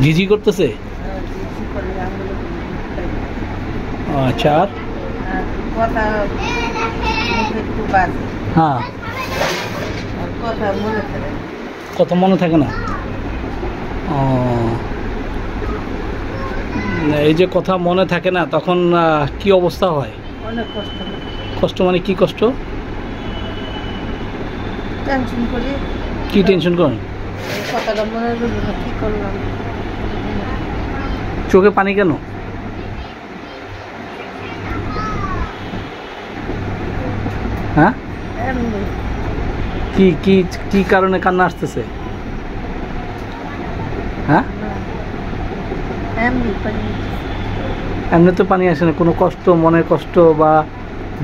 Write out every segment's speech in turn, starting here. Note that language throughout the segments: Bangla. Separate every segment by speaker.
Speaker 1: ঝিঝি করতেছে? আচ্ছা, আর হ্যাঁ, কথা মনে থাকে না। এই যে কথা মনে থাকে না, তখন কি অবস্থা হয়?
Speaker 2: অনেক কষ্ট।
Speaker 1: কষ্ট মানে কি কষ্ট?
Speaker 2: টেনশন করি।
Speaker 1: কি টেনশন করেন?
Speaker 2: কথাটা মনে রইল না, কি করলাম।
Speaker 1: চোখে পানি কেন? হ্যাঁ,
Speaker 2: এমনি।
Speaker 1: কি কি কি কারণে কান্না আসতেছে? হ্যাঁ,
Speaker 2: এমনি পানি।
Speaker 1: এমনি তো পানি আসে না। কোনো কষ্ট, মনের কষ্ট বা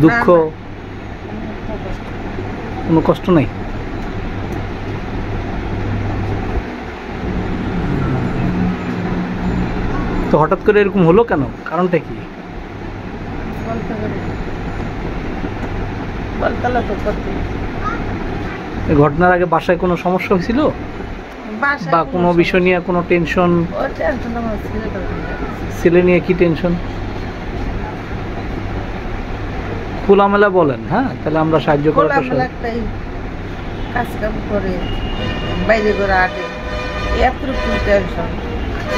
Speaker 1: দুঃখ? কোনো কষ্ট নেই। তো হঠাৎ করে এরকম হলো কেন? কারণটা কি? এই ঘটনার আগে বাসায় কোনো সমস্যা হয়েছিল বা কোনো বিষয় নিয়ে কোনো টেনশন? ছেলে নিয়ে কি টেনশন? খোলামেলা বলেন। হ্যাঁ, তাহলে আমরা সাহায্য করার চেষ্টা।
Speaker 2: কাজ কাম করে বাইরে করে আগে এতটুকু টেনশন।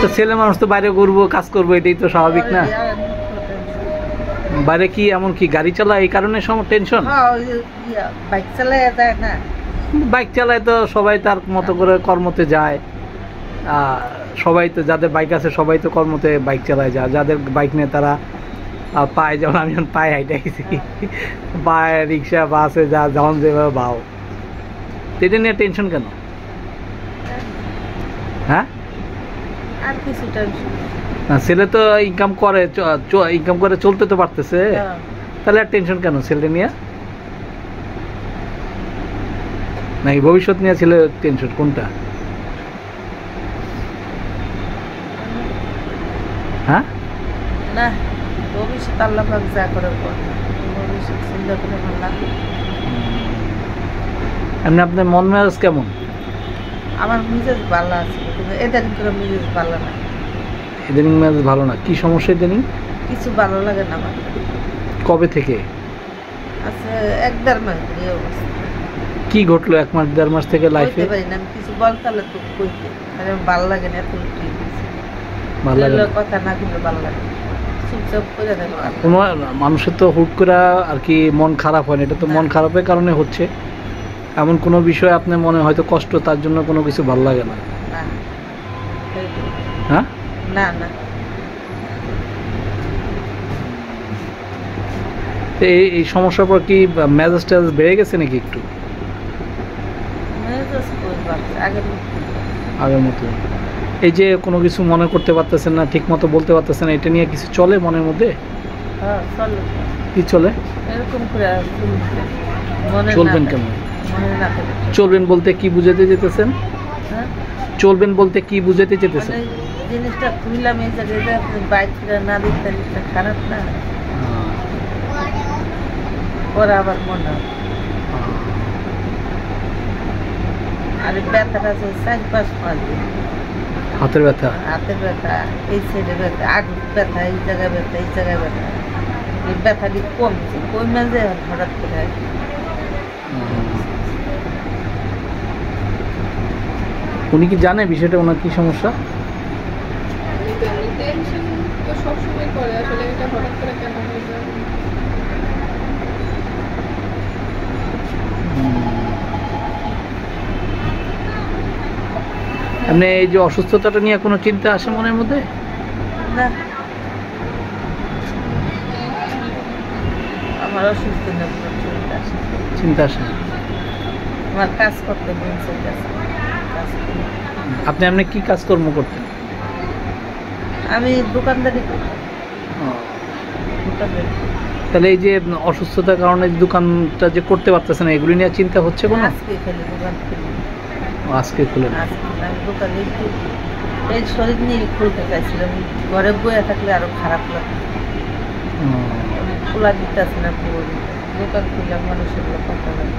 Speaker 1: তো ছেলে মানুষ তো বাইরে ঘুরবো, কাজ করবো, এটাই তো স্বাভাবিক না? বাইরে কি এমন কি গাড়ি চালায় এই কারণে টেনশন?
Speaker 2: বাইক চালায় যায় না?
Speaker 1: বাইক চালায় তো সবাই তার মতো করে কর্মতে যায়। সবাই তো, যাদের বাইক আছে সবাই তো কর্মতে বাইক চালায় যায়। যাদের বাইক নেই তারা পায়ে, যেমন আমি যখন পায়ে হাইটে গেছি, পায়ে রিক্সা বাসে যা যখন যেভাবে বাও, এটা নিয়ে টেনশন কেন? হ্যাঁ,
Speaker 2: আর কিছু টেনশন
Speaker 1: না, ছেলে তো ইনকাম করে চলতে তো পারতেছে, তাহলে আর টেনশন কেন ছেলে নিয়ে? নাকি ভবিষ্যৎ নিয়ে ছেলে টেনশন, কোনটা? হ্যাঁ,
Speaker 2: না, ভবিষ্যৎ আল্লাহ পাক যা করে ভবিষ্যৎ চিন্তা করে ভালো লাগে।
Speaker 1: এমনি আপনার মন মেজাজ কেমন?
Speaker 2: আমার মেজাজ ভালো আছে, কিন্তু এদিন করে মেজাজ ভালো না।
Speaker 1: ইদানিং মেজাজ ভালো না? কি সমস্যা ইদানিং?
Speaker 2: কিছু ভালো লাগে না আমার।
Speaker 1: কবে থেকে?
Speaker 2: আচ্ছা, 1-1.5 মাস এই অবস্থা।
Speaker 1: কি ঘটলো 1 মাস 1.5 মাস থেকে লাইফে?
Speaker 2: পারি না, আমি কিছু বলতালে তো কইতে, আরে ভালো লাগে না, এত ঠিক আছে,
Speaker 1: ভালো লাগে না,
Speaker 2: কথা না বললে ভালো লাগে। চুপচাপ করে দেখো,
Speaker 1: কোনো মানুষের তো হুট করে আর কি মন খারাপ হয় না, এটা তো মন খারাপের কারণে হচ্ছে। এমন কোনো বিষয় আপনার মনে হয়তো কষ্ট, তার জন্য কোনো কিছু ভালো লাগে না? হ্যাঁ,
Speaker 2: না না।
Speaker 1: এই সমস্যার পর কি মেজাজ টেজাজ বেড়ে গেছে নাকি একটু? আগের মতো? এই যে কোনো কিছু মনে করতে পারতেছেন না, ঠিক মতো বলতে পারতেছেন না, এটা নিয়ে কিছু চলে মনের মধ্যে? কি চলে? চলবেন কেন? চলবেন বলতে কি বুঝাতে যেতেছেন? চলবেন বলতে কি বুঝাতে যেতেছেন?
Speaker 2: জিনিসটা খুললাম এই জায়গায়, বাইক না দিতে খারাপ না, ওরা আবার মনে হয়। আর ব্যথাটা আছে 4-5 মাস।
Speaker 1: হাতের ব্যথা?
Speaker 2: হাতের ব্যথা, এই সাইডে ব্যথা, আগুন ব্যথা, এই জায়গায় ব্যথা, এই জায়গায় ব্যথা। এই ব্যথাটি কমছে, কমে যে হঠাৎ করে।
Speaker 1: উনি কি জানে বিষয়টা, ওনার কি সমস্যা? এমনি এই যে অসুস্থতাটা নিয়ে কোনো চিন্তা আসে মনের মধ্যে?
Speaker 2: না, আমার অসুস্থ না,
Speaker 1: চিন্তা আসে না।
Speaker 2: আমার কাজ করতে মন চাইছে।
Speaker 1: আপনি এমনি কি কাজকর্ম করতেন?
Speaker 2: আমি দোকানদারি করতাম।
Speaker 1: তাহলে এই যে অসুস্থতার কারণে দোকানটা যে করতে পারতেছেন, এগুলি নিয়ে চিন্তা হচ্ছে কোনো? আজকে খুলেন?
Speaker 2: দোকানে এই শরীর নিয়ে খুলতে চাইছিলাম, ঘরে বয়ে থাকলে আরো খারাপ লাগে, খোলা দিতে আছে না, দোকান খুললাম, মানুষের কথা বলে।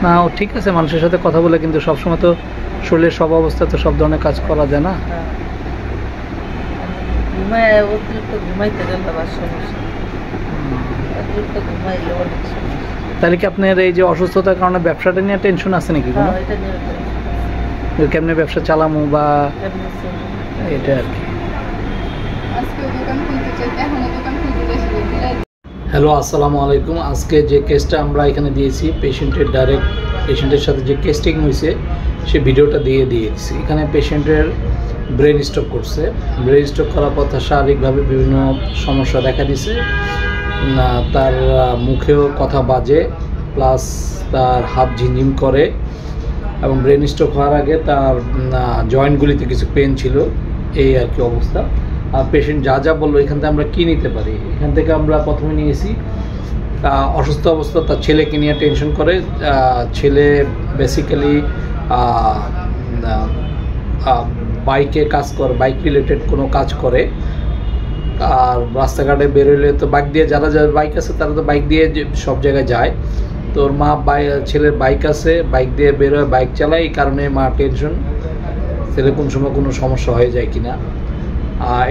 Speaker 1: না, ঠিক আছে, মানুষের সাথে কথা বলে, কিন্তু সবসময় তো শরীরের সব অবস্থা তো সব ধরনের কাজ করা যায় না।
Speaker 2: হ্যাঁ। ঘুমায় অতিরিক্ত ঘুমাইতে গেলে আবার সমস্যা, অতিরিক্ত ঘুমাইলে অনেক সমস্যা।
Speaker 1: তাহলে কি আপনার এই যে অসুস্থতার কারণে ব্যবসাটা নিয়ে টেনশন আছে নাকি কোনো?
Speaker 2: হ্যাঁ, এটা নিয়ে
Speaker 1: যে কেমনে ব্যবসা চালামু বা
Speaker 2: কেমনে চলবে?
Speaker 1: এটা আর কি। হ্যালো, আসসালামু আলাইকুম। আজকে যে কেসটা আমরা এখানে দিয়েছি, পেশেন্টের ডাইরেক্ট পেশেন্টের সাথে যে কেসটিং হয়েছে সে ভিডিওটা দিয়ে দিয়েছি। এখানে পেশেন্টের ব্রেন স্ট্রোক করছে। ব্রেন স্ট্রোক করার পর তার শারীরিকভাবে বিভিন্ন সমস্যা দেখা দিছে। তার মুখেও কথা বাজে, প্লাস তার হাত ঝিমঝিম করে, এবং ব্রেন স্ট্রোক হওয়ার আগে তার জয়েন্টগুলিতে কিছু পেন ছিল, এই আর কি অবস্থা। আর পেশেন্ট যা যা বললো এখান থেকে আমরা কী নিতে পারি, এখান থেকে আমরা প্রথমে নিয়েছি অসুস্থ অবস্থা তার ছেলেকে নিয়ে টেনশন করে। ছেলে বেসিক্যালি বাইকে কাজ করে, বাইক রিলেটেড কোনো কাজ করে। আর রাস্তাঘাটে বেরোলে তো বাইক দিয়ে, যারা যারা বাইক আছে তারা তো বাইক দিয়ে সব জায়গায় যায়। তো ওর মা ছেলের বাইক আছে, বাইক দিয়ে বেরোয়, বাইক চালায়, এই কারণে মা টেনশন ছেলে কোন সময় কোনো সমস্যা হয়ে যায় কিনা,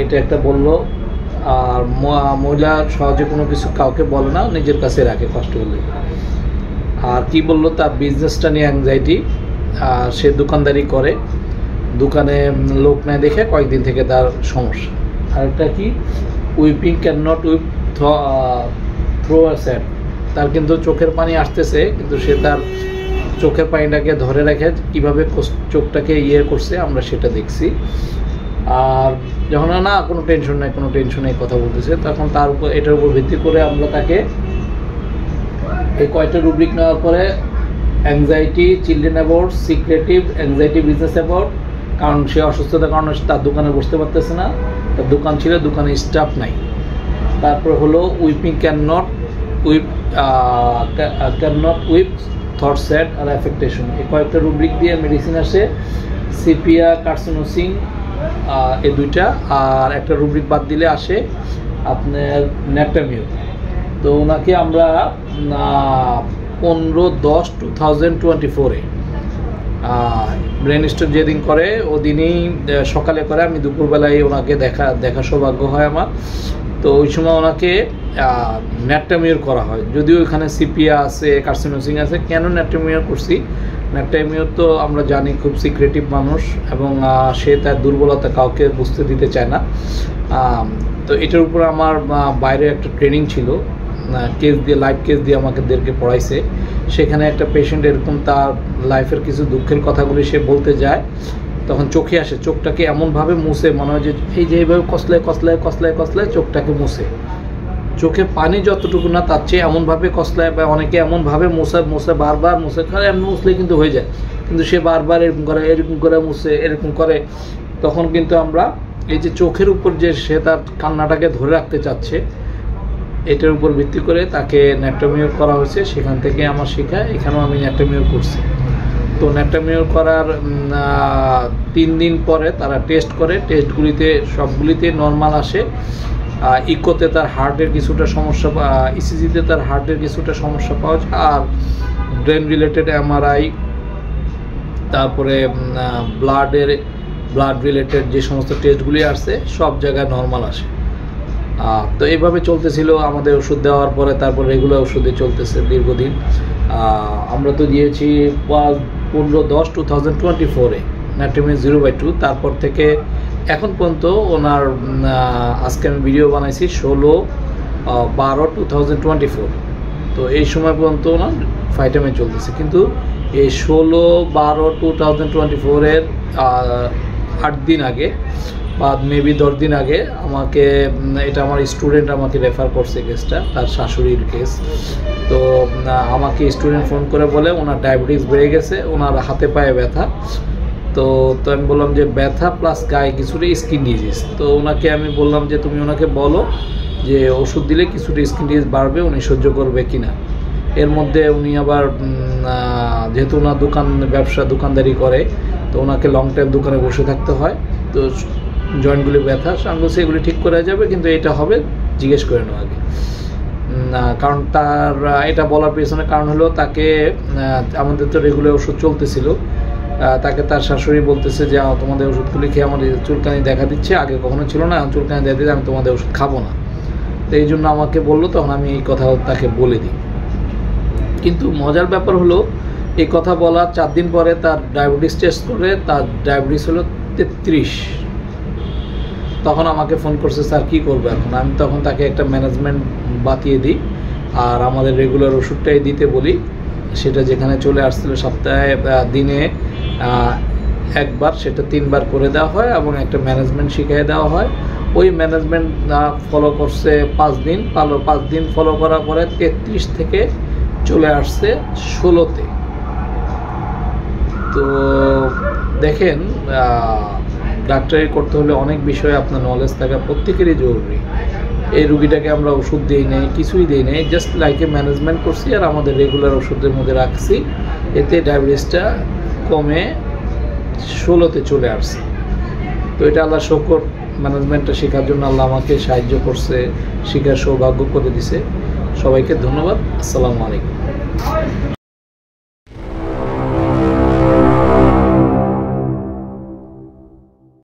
Speaker 1: এটা একটা বললো। আর মহিলা সহজে কোনো কিছু কাউকে বলে না, নিজের কাছে রাখে কষ্ট হলে। আর কি বললো, তার বিজনেসটা নিয়ে অ্যাংজাইটি। সে দোকানদারি করে, দোকানে লোক নেয় দেখে কয়েকদিন থেকে তার সমস্যা। আরেকটা কি, weeping can not weep through a sad. তার কিন্তু চোখের পানি আসতেছে, কিন্তু সে তার চোখের পানিটাকে ধরে রেখে কীভাবে চোখটাকে করছে আমরা সেটা দেখছি। আর যখন না কোনো টেনশন নেই, কোনো টেনশন নেই কথা বলতেছে, তখন তার উপর এটার উপর ভিত্তি করে আমরা তাকে এই কয়টা রুব্রিক নেওয়ার পরে anxiety, children about, secretive, anxiety, business about. কারণ সে অসুস্থতার কারণে তার দোকানে বসতে পারতেছে না, তার দোকান ছিল, দোকানে স্টাফ নাই। তারপর হলো weeping can not weep thought sad আর অ্যাফেক্টেশন। এই কয়েকটা রুব্রিক দিয়ে মেডিসিন আসে, সিপিয়া, কার্সিনোসিন, এই দুইটা। আর একটা রুব্রিক বাদ দিলে আসে আপনার ন্যাটামিও। তো ওনাকে আমরা 15/10/2024 ব্রেন স্ট্রোক যেদিন করে ওদিনই সকালে করে, আমি দুপুরবেলায় ওনাকে দেখা সৌভাগ্য হয় আমার। তো ওই সময় ওনাকে ন্যাটামিওর করা হয়, যদিও এখানে সিপিয়া আছে, কার্সিনোসিন আছে। কেন ন্যাটামিওর করছি, ন্যাটামিওর তো আমরা জানি খুব সিক্রেটিভ মানুষ, এবং সে তার দুর্বলতা কাউকে বুঝতে দিতে চায় না। তো এটার উপর আমার বাইরে একটা ট্রেনিং ছিল, কেস দিয়ে, লাইভ কেস দিয়ে আমাদেরকে পড়াইছে। সেখানে একটা পেশেন্ট এরকম তার লাইফের কিছু দুঃখের কথাগুলি সে বলতে যায়, তখন চোখে আসে, চোখটাকে এমনভাবে মুছে, মনে হয় যে এই যে এইভাবে কসলায় কসলায় কসলায় কসলায় চোখটাকে মুছে, চোখে পানি যতটুকু না তার চেয়ে এমনভাবে কসলায়, বা অনেকে এমনভাবে মুছে বারবার মুছে, এমন মুছলে কিন্তু হয়ে যায়, কিন্তু সে বারবার এরকম করে মুছে, এরকম করে। তখন কিন্তু আমরা এই যে চোখের উপর যে সে তার কান্নাটাকে ধরে রাখতে চাচ্ছে, এটার উপর ভিত্তি করে তাকে ন্যাটামিওর করা হয়েছে। সেখান থেকে আমার শেখা, এখানেও আমি ন্যাটামিওর করছি। তো ন্যাটামিওর করার 3 দিন পরে তারা টেস্ট করে, টেস্টগুলিতে সবগুলিতে নর্মাল আসে। ইকোতে তার হার্টের কিছুটা সমস্যা, ইসিজিতে তার হার্টের কিছুটা সমস্যা পাওয়া যায়। আর ব্রেন রিলেটেড এমআরআই, তারপরে ব্লাড রিলেটেড যে সমস্ত টেস্টগুলি আসছে সব জায়গায় নর্মাল আসে। তো এইভাবে চলতেছিল আমাদের ওষুধ দেওয়ার পরে, তারপর রেগুলার ওষুধে চলতেছে দীর্ঘদিন। আমরা তো দিয়েছি 15/10/2024 ন্যাটামিও 0/2। তারপর থেকে এখন পর্যন্ত ওনার আজকে আমি ভিডিও বানাইছি 16/12/2024। তো এই সময় পর্যন্ত ওনার ফাইটামিন চলতেছে। কিন্তু এই 16/12/2024 8 দিন আগে বা মেবি 10 দিন আগে আমাকে, এটা আমার স্টুডেন্ট আমাকে রেফার করছে কেসটা, তার শাশুড়ির কেস। তো আমাকে স্টুডেন্ট ফোন করে বলে ওনার ডায়াবেটিস বেড়ে গেছে, ওনার হাতে পায়ে ব্যথা। তো আমি বললাম যে ব্যথা প্লাস গায়ে কিছুটা স্কিন ডিজিজ। তো ওনাকে আমি বললাম যে তুমি ওনাকে বলো যে ওষুধ দিলে কিছুটা স্কিন ডিজিজ বাড়বে, উনি সহ্য করবে কিনা। এর মধ্যে উনি আবার যেহেতু ওনার দোকানদারি করে, তো ওনাকে লং টাইম দোকানে বসে থাকতে হয়। তো জয়েন্টগুলি ব্যথা, আমি বলছি এগুলি ঠিক করা যাবে, কিন্তু এটা হবে জিজ্ঞেস করে নেওয়া আগে। কারণ তার এটা বলার পেছনে কারণ হলো তাকে আমাদের তো রেগুলার ওষুধ চলতেছিল, তাকে তার শাশুড়ি বলতেছে যে তোমাদের ওষুধগুলি খেয়ে আমার চুলকানি দেখা দিচ্ছে, আগে কখনো ছিল না, এখন চুলকানি দেখা দিচ্ছে, আমি তোমাদের ওষুধ খাবো না। তো এই জন্য আমাকে বললো, তখন আমি এই কথা তাকে বলে দিই। কিন্তু মজার ব্যাপার হলো, এই কথা বলার 4 দিন পরে তার ডায়াবেটিস টেস্ট করে, তার ডায়াবেটিস হলো 33। তখন আমাকে ফোন করছে, স্যার কী করবো এখন? আমি তখন তাকে একটা ম্যানেজমেন্ট বাতিয়ে দিই, আর আমাদের রেগুলার ওষুধটাই দিতে বলি। সেটা যেখানে চলে আসছিল সপ্তাহে দিনে একবার, সেটা 3 বার করে দেওয়া হয় এবং একটা ম্যানেজমেন্ট শিখিয়ে দেওয়া হয়। ওই ম্যানেজমেন্ট ফলো করছে 5 দিন, 5 দিন ফলো করার পরে 33 থেকে চলে আসছে 16-তে। তো দেখেন, ডাক্তারি করতে হলে অনেক বিষয়ে আপনার নলেজ থাকা প্রত্যেকেরই জরুরি। এই রুগীটাকে আমরা ওষুধ দিই নাই, কিছুই দিই নাই, জাস্ট লাইকে ম্যানেজমেন্ট করছি আর আমাদের রেগুলার ওষুধের মধ্যে রাখছি। এতে ডায়াবেটিসটা কমে 16-তে চলে আসছে। তো এটা আল্লাহ শকর, ম্যানেজমেন্টটা শেখার জন্য আল্লাহ আমাকে সাহায্য করছে, শেখার সৌভাগ্য করে দিছে। সবাইকে ধন্যবাদ। আসসালামু আলাইকুম।